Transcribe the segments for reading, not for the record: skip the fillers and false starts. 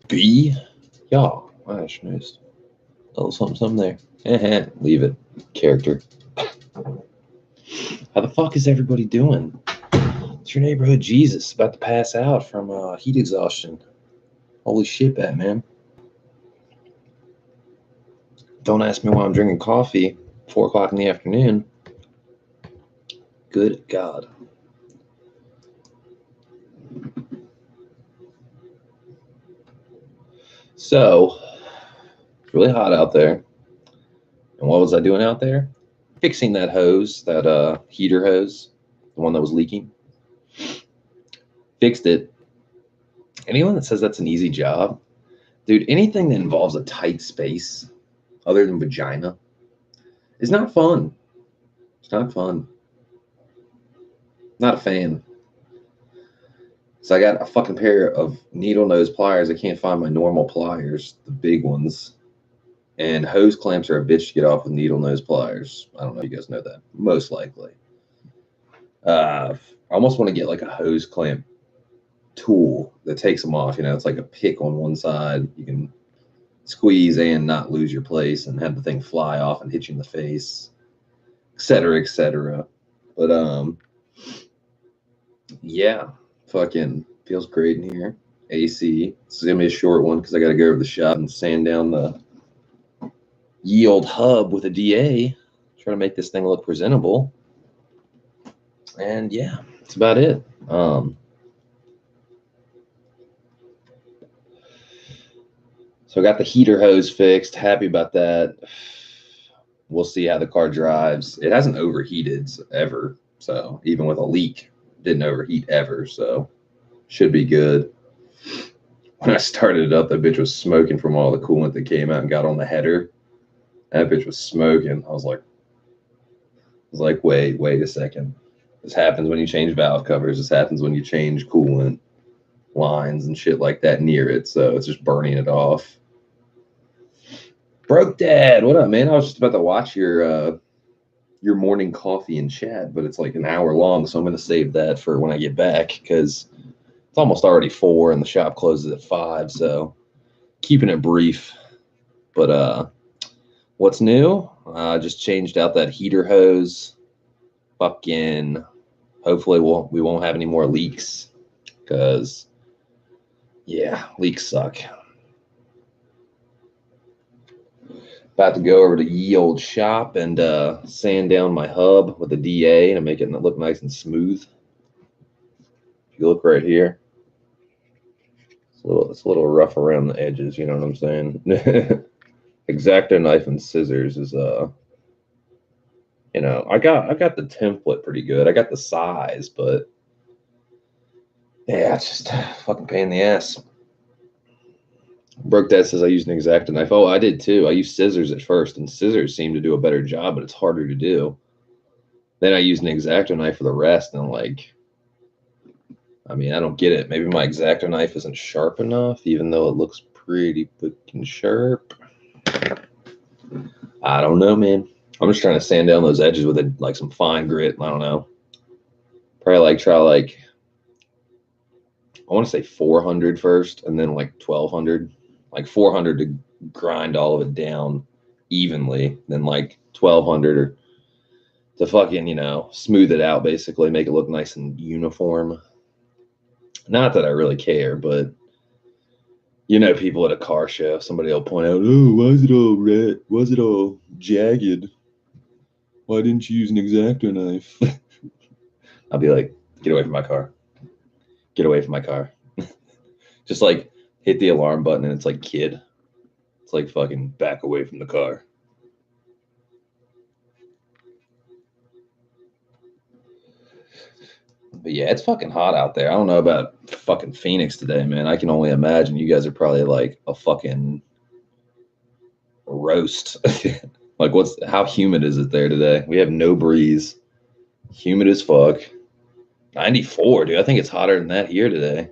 B. Ja, that's nice. Oh, something there. Leave it. Character. How the fuck is everybody doing? It's your neighborhood Jesus about to pass out from heat exhaustion. Holy shit, Batman. Don't ask me why I'm drinking coffee 4 o'clock in the afternoon. Good God. So, it's really hot out there. And what was I doing out there? Fixing that hose, that heater hose, the one that was leaking. Fixed it. Anyone that says that's an easy job, dude, anything that involves a tight space other than vagina is not fun. It's not fun. Not a fan. So I got a fucking pair of needle nose pliers. I can't find my normal pliers, the big ones. And hose clamps are a bitch to get off with needle nose pliers. I don't know if you guys know that. Most likely. I almost want to get like a hose clamp tool that takes them off. You know, it's like a pick on one side. You can squeeze and not lose your place and have the thing fly off and hit you in the face, etc., etc. But yeah, fucking feels great in here. AC. This is gonna be a short one because I got to go over to the shop and sand down the ye old hub with a DA. Try to make this thing look presentable. And yeah, that's about it. So I got the heater hose fixed. Happy about that. We'll see how the car drives. It hasn't overheated ever. So even with a leak, didn't overheat ever. So should be good. When I started it up, that bitch was smoking from all the coolant that came out and got on the header. That bitch was smoking. I was like, wait a second. This happens when you change valve covers. This happens when you change coolant lines and shit like that near it. So it's just burning it off. Broke Dad, what up, man? I was just about to watch your morning coffee and chat, but it's like an hour long, so I'm gonna save that for when I get back because it's almost already 4 and the shop closes at 5. So keeping it brief. But what's new? Just changed out that heater hose. Fucking hopefully we won't have any more leaks because yeah, leaks suck. About to go over to ye old shop and sand down my hub with a DA to make it look nice and smooth. If you look right here, it's a little rough around the edges, you know what I'm saying? X-Acto knife and scissors is you know, I got the template pretty good. I got the size, but yeah, it's just a fucking pain in the ass. Broke Dad says I used an X-Acto knife. Oh, I did too. I used scissors at first, and scissors seem to do a better job, but it's harder to do. Then I used an X-Acto knife for the rest, and like, I mean, I don't get it. Maybe my X-Acto knife isn't sharp enough, even though it looks pretty fucking sharp. I don't know, man. I'm just trying to sand down those edges with like some fine grit. I don't know. Probably like try like, I want to say 400 first, and then like 1200. Like 400 to grind all of it down evenly, then like 1200 or to fucking, you know, smooth it out, basically make it look nice and uniform. Not that I really care, but you know, people at a car show, somebody will point out, oh, why is it all red? Why is it all jagged? Why didn't you use an X-Acto knife? I'll be like, get away from my car. Get away from my car. Just like hit the alarm button and it's like, kid. It's like fucking back away from the car. But yeah, it's fucking hot out there. I don't know about fucking Phoenix today, man. I can only imagine you guys are probably like a fucking roast. Like how humid is it there today? We have no breeze. Humid as fuck. 94, dude. I think it's hotter than that here today.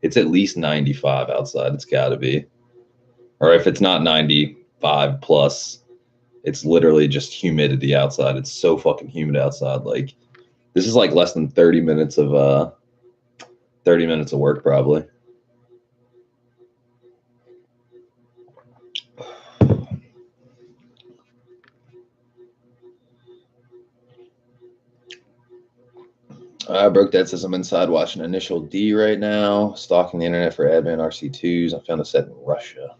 It's at least 95 outside. It's got to be. Or if it's not 95 plus, it's literally just humidity outside. It's so fucking humid outside. Like, this is like less than 30 minutes of work probably. Broke Dad says I'm inside watching Initial D right now, stalking the internet for admin RC2s. I found a set in Russia.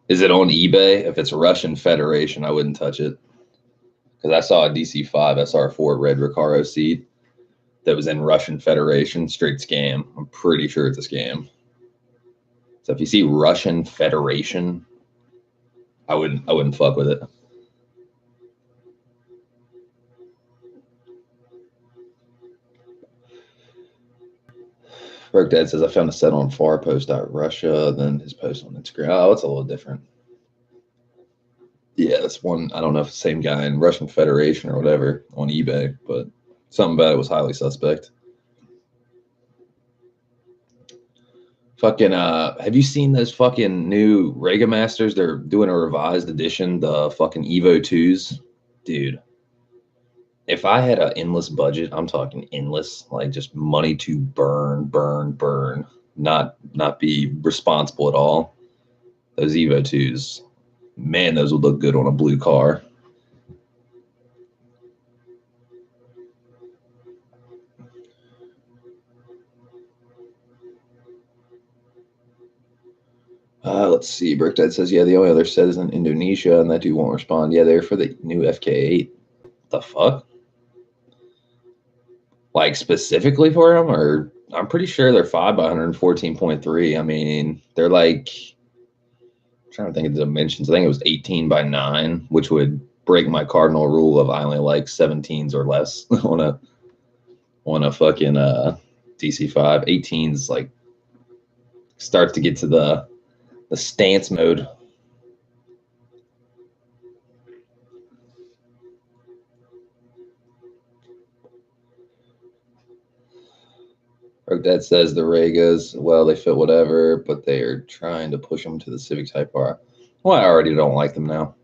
Is it on eBay? If it's Russian Federation, I wouldn't touch it. Because I saw a DC5 SR4 red Recaro seat that was in Russian Federation. Straight scam. I'm pretty sure it's a scam. So if you see Russian Federation, I wouldn't fuck with it. Broke Dad says I found a set on farpost.russia, then his post on Instagram. Oh, it's a little different. Yeah, that's one. I don't know if it's the same guy in Russian Federation or whatever on eBay, but something about it was highly suspect. Fucking have you seen those fucking new Rega Masters? They're doing a revised edition, the fucking Evo 2s. Dude, if I had an endless budget, I'm talking endless, like just money to burn, not be responsible at all. Those Evo 2s, man, those would look good on a blue car. Let's see. Brickdad says, yeah, the only other set is in Indonesia, and that dude won't respond. Yeah, they're for the new FK8. The fuck? Like specifically for him, or I'm pretty sure they're 5 by 114.3. I mean, they're like, I'm trying to think of the dimensions. I think it was 18 by 9, which would break my cardinal rule of I only like 17s or less on a fucking DC5. 18s like starts to get to the stance mode. Dad says the Regas, well, they fit whatever, but they are trying to push them to the Civic Type R. Well, I already don't like them now.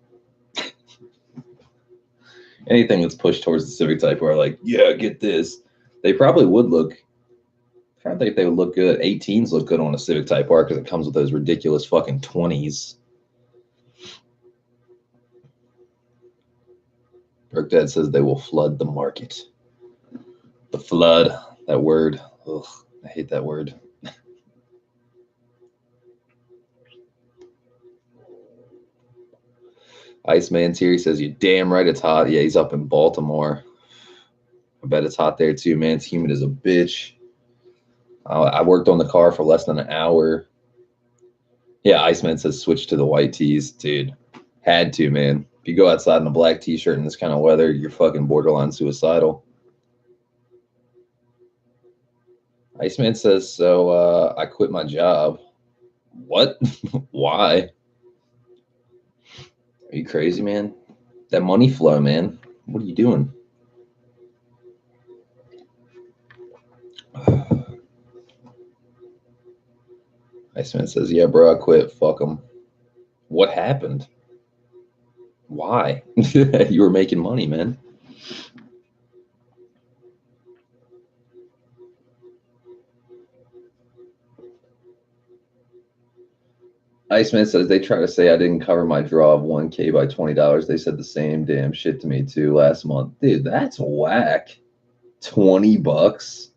Anything that's pushed towards the Civic Type R, like, yeah, get this. They probably would look. I'm trying to think if they would look good. 18s look good on a Civic Type R because it comes with those ridiculous fucking 20s. Dad says they will flood the market. The flood, that word. Ugh, I hate that word. Iceman's here. He says, you damn right it's hot. Yeah, he's up in Baltimore. I bet it's hot there too, man. It's humid as a bitch. I worked on the car for less than an hour. Yeah, Iceman says switch to the white tees. Dude, had to, man. If you go outside in a black t-shirt in this kind of weather, you're fucking borderline suicidal. Iceman says, so I quit my job. What? Why? Are you crazy, man? That money flow, man. What are you doing? Iceman says, yeah, bro, I quit. Fuck them. What happened? Why? You were making money, man. Iceman says they try to say I didn't cover my draw of 1K by $20. They said the same damn shit to me too last month. Dude, that's whack. $20.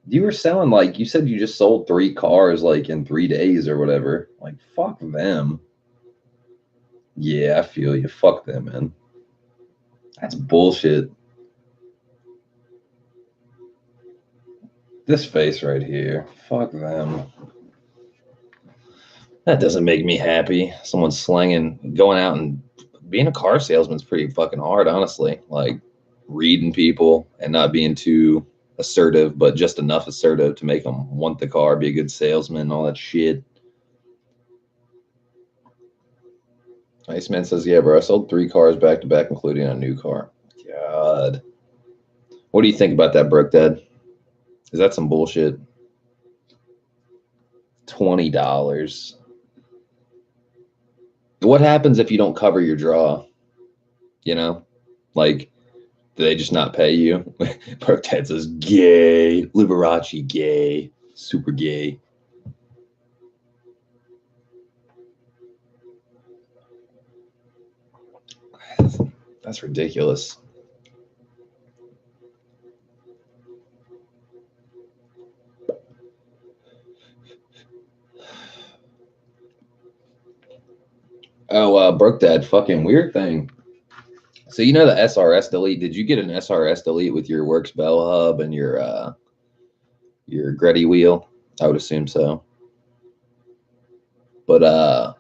You were selling like you said you just sold 3 cars like in 3 days or whatever. Like fuck them. Yeah, I feel you. Fuck them, man. That's bullshit. This face right here. Fuck them. That doesn't make me happy. Someone slanging, going out and being a car salesman's pretty fucking hard, honestly. Like reading people and not being too assertive, but just enough assertive to make them want the car, be a good salesman, all that shit. Iceman says, yeah, bro, I sold 3 cars back to back, including a new car. God. What do you think about that, Brooke Dad? Is that some bullshit? $20. What happens if you don't cover your draw? You know? Like, do they just not pay you? Brooke Dad says, gay. Liberace, gay. Super gay. That's ridiculous. Oh, broke that fucking weird thing. So you know the SRS delete? Did you get an SRS delete with your Works Bell Hub and your Gretty wheel? I would assume so. But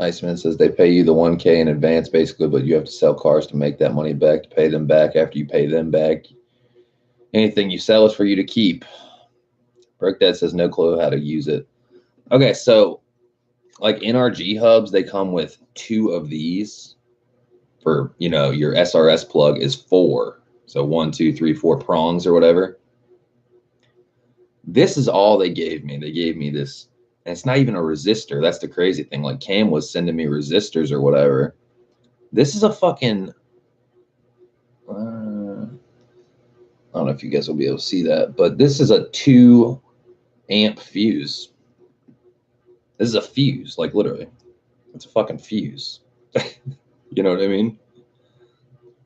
Iceman says they pay you the 1K in advance basically, but you have to sell cars to make that money back, to pay them back. After you pay them back, anything you sell is for you to keep. Broke Dad says no clue how to use it. Okay, so like NRG hubs, they come with 2 of these. For, you know, your SRS plug is 4. So 1, 2, 3, 4 prongs or whatever. This is all they gave me. They gave me this, and it's not even a resistor. That's the crazy thing. Like Cam was sending me resistors or whatever. This is a fucking, I don't know if you guys will be able to see that, but this is a 2 amp fuse. This is a fuse, like literally. It's a fucking fuse. You know what I mean?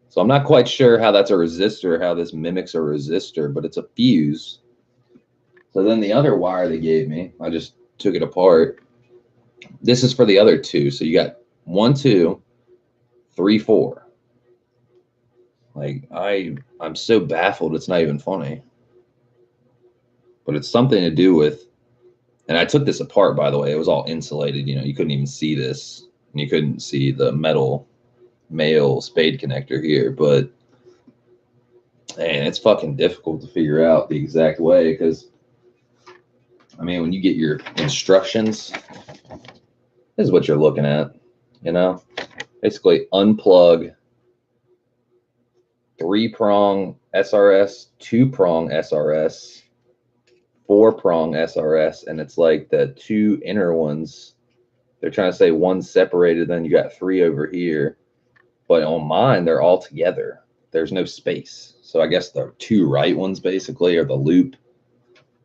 So I'm not quite sure how that's a resistor, how this mimics a resistor, but it's a fuse. So then the other wire they gave me, I just took it apart. This is for the other 2. So you got 1, 2, 3, 4. Like I'm so baffled, it's not even funny. But it's something to do with, and I took this apart, by the way. It was all insulated. You know, you couldn't even see this. And you couldn't see the metal male spade connector here. But, man, it's fucking difficult to figure out the exact way because, I mean, when you get your instructions, this is what you're looking at, you know? Basically, unplug 3-prong SRS, 2-prong SRS, 4-prong SRS, and it's like the 2 inner ones. They're trying to say 1 separated, then you got 3 over here. But on mine, they're all together. There's no space. So I guess the 2 right ones basically are the loop,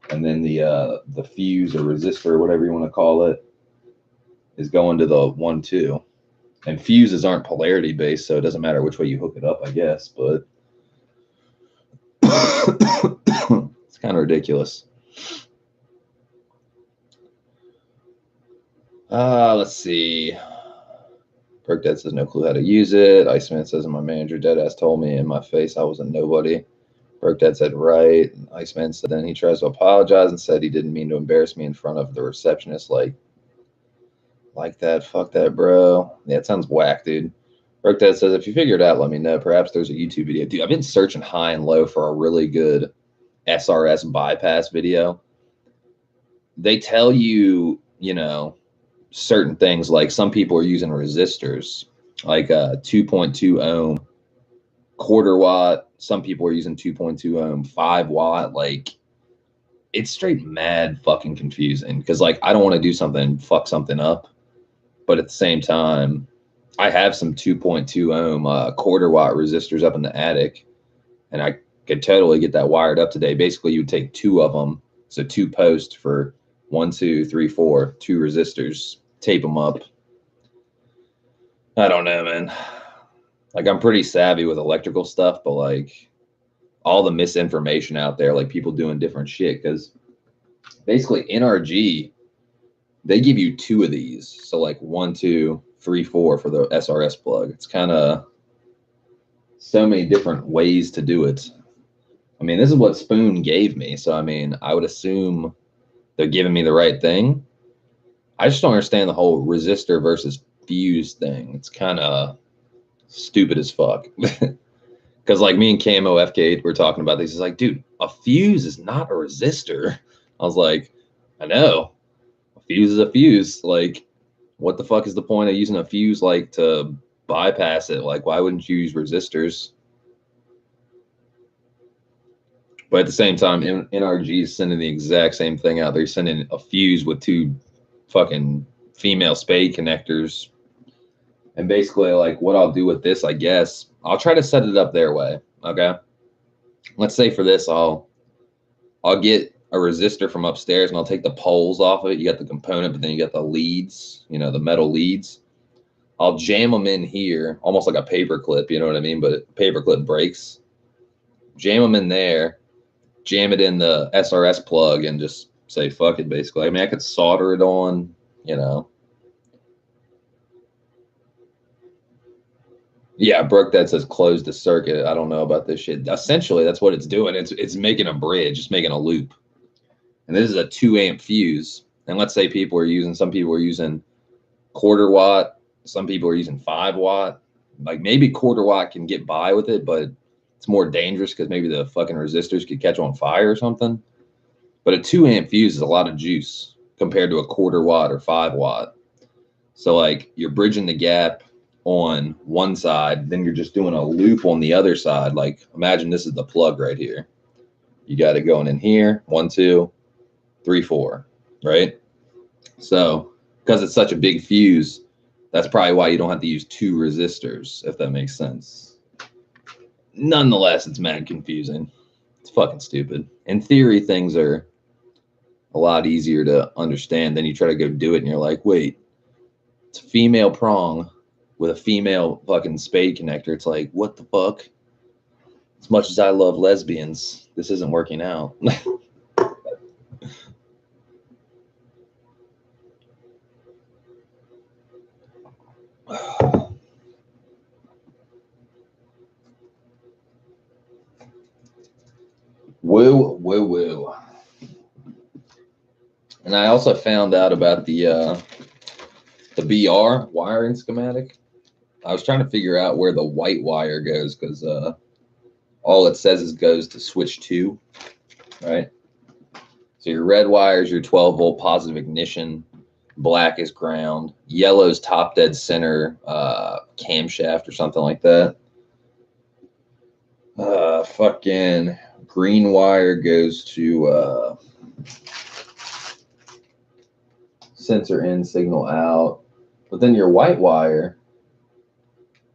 and then the fuse or resistor or whatever you want to call it is going to the 1, 2. And fuses aren't polarity based, so it doesn't matter which way you hook it up, I guess. But it's kind of ridiculous. Let's see. Perk Dad says no clue how to use it. Iceman says my manager deadass told me in my face I was a nobody. Perk Dad said right. And Iceman said then he tries to apologize and said he didn't mean to embarrass me in front of the receptionist. Like that. Fuck that, bro. Yeah, it sounds whack, dude. Perk Dad says if you figure it out, let me know. Perhaps there's a YouTube video. Dude, I've been searching high and low for a really good SRS bypass video. They tell you, you know, certain things, like some people are using resistors, like a 2.2 ohm quarter watt. Some people are using 2.2 ohm 5 watt. Like, it's straight mad fucking confusing because, like, I don't want to do something and fuck something up, but at the same time, I have some 2.2 ohm quarter watt resistors up in the attic, and I could totally get that wired up today. Basically, you would take 2 of them, so 2 posts for 1, 2, 3, 4, 2 resistors, tape them up. I don't know, man. Like, I'm pretty savvy with electrical stuff, but like all the misinformation out there, like people doing different shit, because basically NRG, they give you 2 of these. So like 1, 2, 3, 4 for the SRS plug. It's kind of so many different ways to do it. I mean, this is what Spoon gave me. So, I mean, I would assume they're giving me the right thing. I just don't understand the whole resistor versus fuse thing. It's kind of stupid as fuck. Because like me and Camo FK were talking about this. He's like, dude, a fuse is not a resistor. I was like, I know. A fuse is a fuse. Like, what the fuck is the point of using a fuse, like, to bypass it? Like, why wouldn't you use resistors? But at the same time, NRG is sending the exact same thing out. They're sending a fuse with 2 fucking female spade connectors. And basically, like, what I'll do with this, I guess, I'll try to set it up their way. Okay. Let's say for this, I'll get a resistor from upstairs and I'll take the poles off of it. You got the component, but then you got the leads, you know, the metal leads. I'll jam them in here, almost like a paper clip, you know what I mean? But paper clip breaks. Jam them in there, jam it in the SRS plug, and just say fuck it, basically. I mean, I could solder it on, you know. Yeah, Brooke, that says close the circuit. I don't know about this shit. Essentially, that's what it's doing. It's making a bridge, it's making a loop. And this is a 2 amp fuse. And let's say some people are using quarter watt, some people are using 5 watt. Like maybe quarter watt can get by with it, but it's more dangerous because maybe the fucking resistors could catch on fire or something. But a 2 amp fuse is a lot of juice compared to a quarter watt or 5 watt. So like you're bridging the gap on one side, then you're just doing a loop on the other side. Like imagine this is the plug right here. You got it going in here, 1, 2, 3, 4, right? So because it's such a big fuse, that's probably why you don't have to use 2 resistors, if that makes sense. Nonetheless, it's mad confusing. It's fucking stupid. In theory, things are a lot easier to understand. Then you try to go do it and you're like, wait, it's a female prong with a female fucking spade connector. It's like, what the fuck? As much as I love lesbians, this isn't working out. Woo, woo, woo. And I also found out about the BR wiring schematic. I was trying to figure out where the white wire goes because all it says is goes to switch 2, right? So your red wire is your 12-volt positive ignition. Black is ground. Yellow's top dead center camshaft or something like that. Fucking green wire goes to sensor in, signal out. But then your white wire,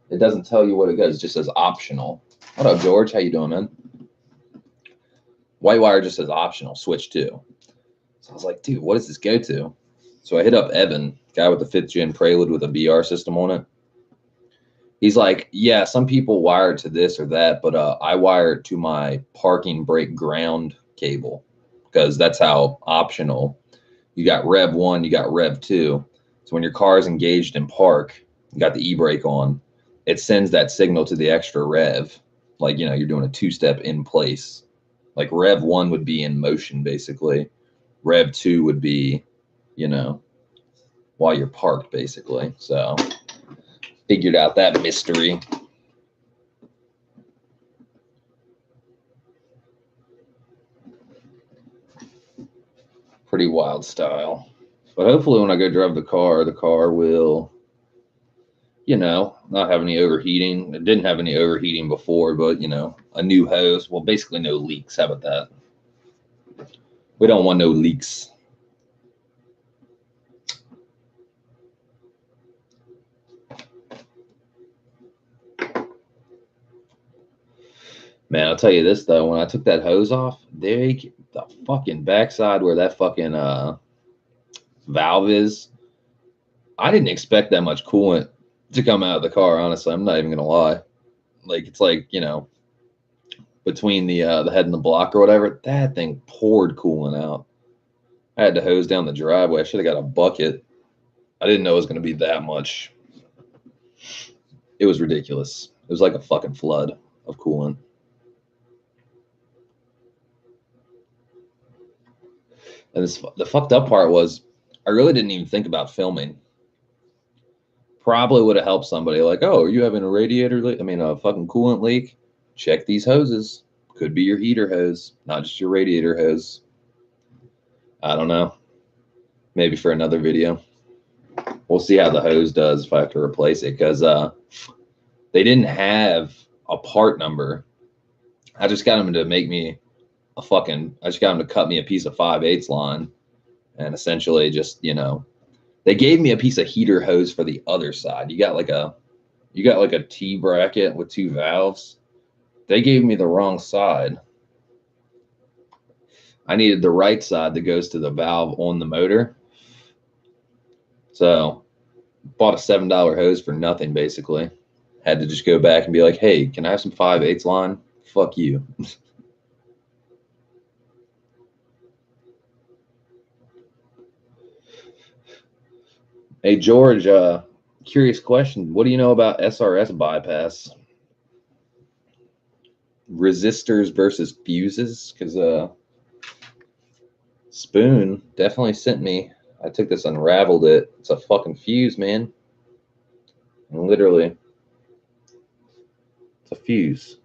it doesn't tell you what it goes. It just says optional. What up, George? How you doing, man? White wire just says optional, switch 2. So I was like, dude, what does this go to? So I hit up Evan, guy with the 5th gen Prelude with a BR system on it. He's like, yeah, some people wire it to this or that, but I wire it to my parking brake ground cable because that's how optional. You got Rev 1, you got Rev 2. So when your car is engaged in park, you got the e-brake on, it sends that signal to the extra rev. Like, you know, you're doing a 2-step in place. Like Rev 1 would be in motion, basically. Rev 2 would be, you know, while you're parked, basically. So figured out that mystery. Pretty wild style. But hopefully when I go drive the car will, you know, not have any overheating. It didn't have any overheating before, but, you know, a new hose. Well, basically no leaks. How about that? We don't want no leaks. Man, I'll tell you this, though. When I took that hose off, the fucking backside where that fucking valve is, I didn't expect that much coolant to come out of the car, honestly. I'm not even going to lie. Like, it's like, you know, between the head and the block or whatever, that thing poured coolant out. I had to hose down the driveway. I should have got a bucket. I didn't know it was going to be that much. It was ridiculous. It was like a fucking flood of coolant. And the fucked up part was I really didn't even think about filming. Probably would have helped somebody like, oh, are you having a radiator leak? I mean, a fucking coolant leak? Check these hoses. Could be your heater hose, not just your radiator hose. I don't know. Maybe for another video. We'll see how the hose does if I have to replace it because they didn't have a part number. I just got them to make me I just got them to cut me a piece of 5/8 line and essentially just, you know, they gave me a piece of heater hose for the other side. You got like a T bracket with 2 valves. They gave me the wrong side. I needed the right side that goes to the valve on the motor. So bought a $7 hose for nothing, basically. Had to just go back and be like, hey, can I have some 5/8 line? Fuck you. Hey, George, curious question. What do you know about SRS bypass? Resistors versus fuses? Because Spoon definitely sent me. I took this, unraveled it. It's a fucking fuse, man. Literally, it's a fuse.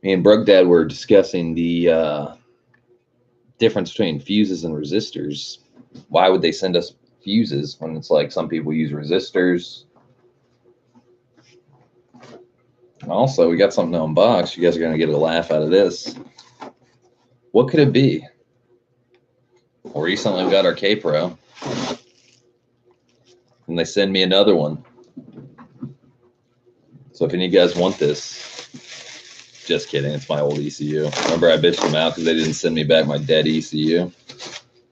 Me and Brugdad were discussing the difference between fuses and resistors. Why would they send us fuses when it's like some people use resistors? Also, we got something to unbox. You guys are going to get a laugh out of this. What could it be? Well, recently we got our K-Pro. And they send me another one. So if any of you guys want this, just kidding. It's my old ECU. Remember I bitched them out because they didn't send me back my dead ECU?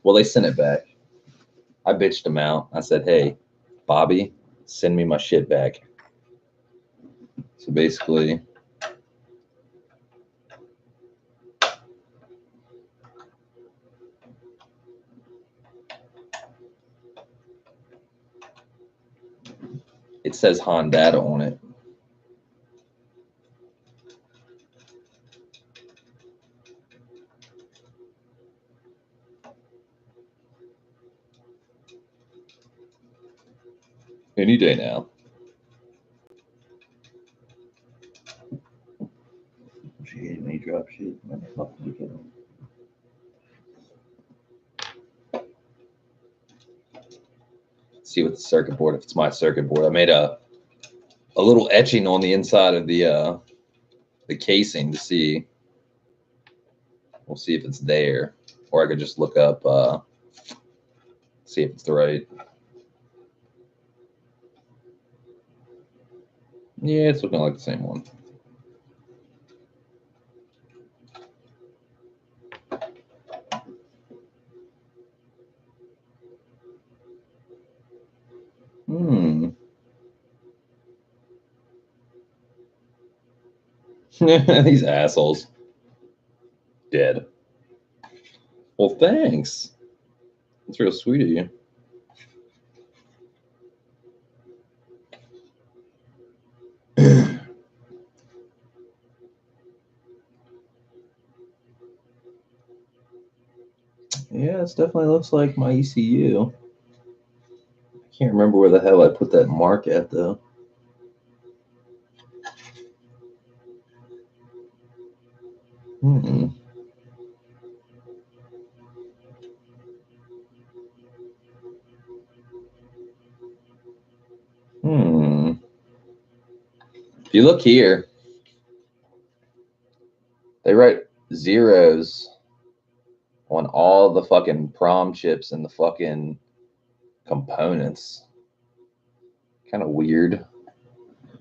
Well, they sent it back. I bitched them out. I said, hey, Bobby, send me my shit back. So basically, it says Honda on it. Any day now. She hated me drop shit. See what the circuit board, if it's my circuit board. I made a little etching on the inside of the casing to see. We'll see if it's there, or I could just look up, see if it's the right. Yeah, it's looking like the same one. These assholes. Dead. Well, thanks. That's real sweet of you. Yeah, it definitely looks like my ECU. I can't remember where the hell I put that mark at, though. If you look here, they write zeros on all the fucking prom chips and the fucking components. Kind of weird.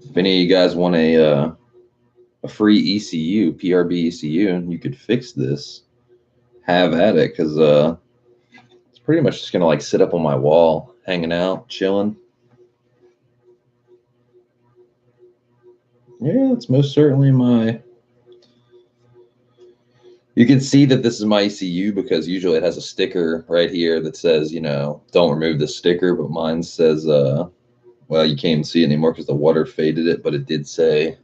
If any of you guys want a free ECU, PRB ECU, and you could fix this, have at it, because it's pretty much just gonna like sit up on my wall, hanging out, chilling. Yeah, it's most certainly my. You can see that this is my ECU because usually it has a sticker right here that says, you know, don't remove the sticker, but mine says, well, you can't even see it anymore because the water faded it, but it did say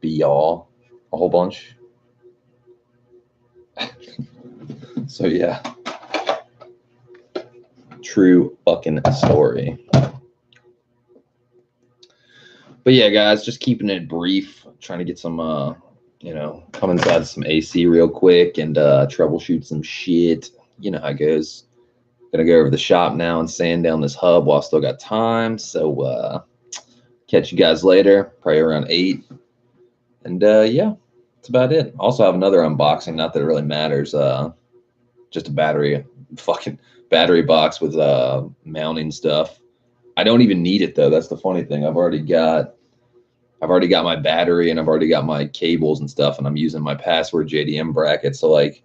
be all a whole bunch. So yeah, true fucking story. But yeah, guys, just keeping it brief, trying to get some, you know, come inside some AC real quick and troubleshoot some shit. You know how it goes. Gonna go over the shop now and sand down this hub while I still got time. So catch you guys later, probably around 8. And yeah, that's about it. Also have another unboxing, not that it really matters. Just a fucking battery box with mounting stuff. I don't even need it though. That's the funny thing. I've already got my battery and I've already got my cables and stuff, and I'm using my password JDM bracket. So like,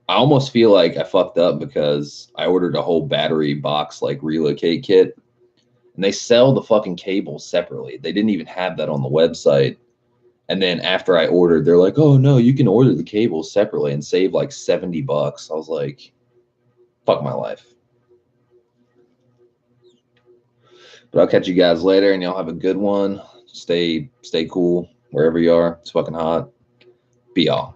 I almost feel like I fucked up because I ordered a whole battery box like relocate kit, and they sell the fucking cables separately. They didn't even have that on the website. And then after I ordered, they're like, "Oh no, you can order the cables separately and save like $70." I was like, "Fuck my life." But I'll catch you guys later, and y'all have a good one. Stay cool wherever you are. It's fucking hot. Be y'all.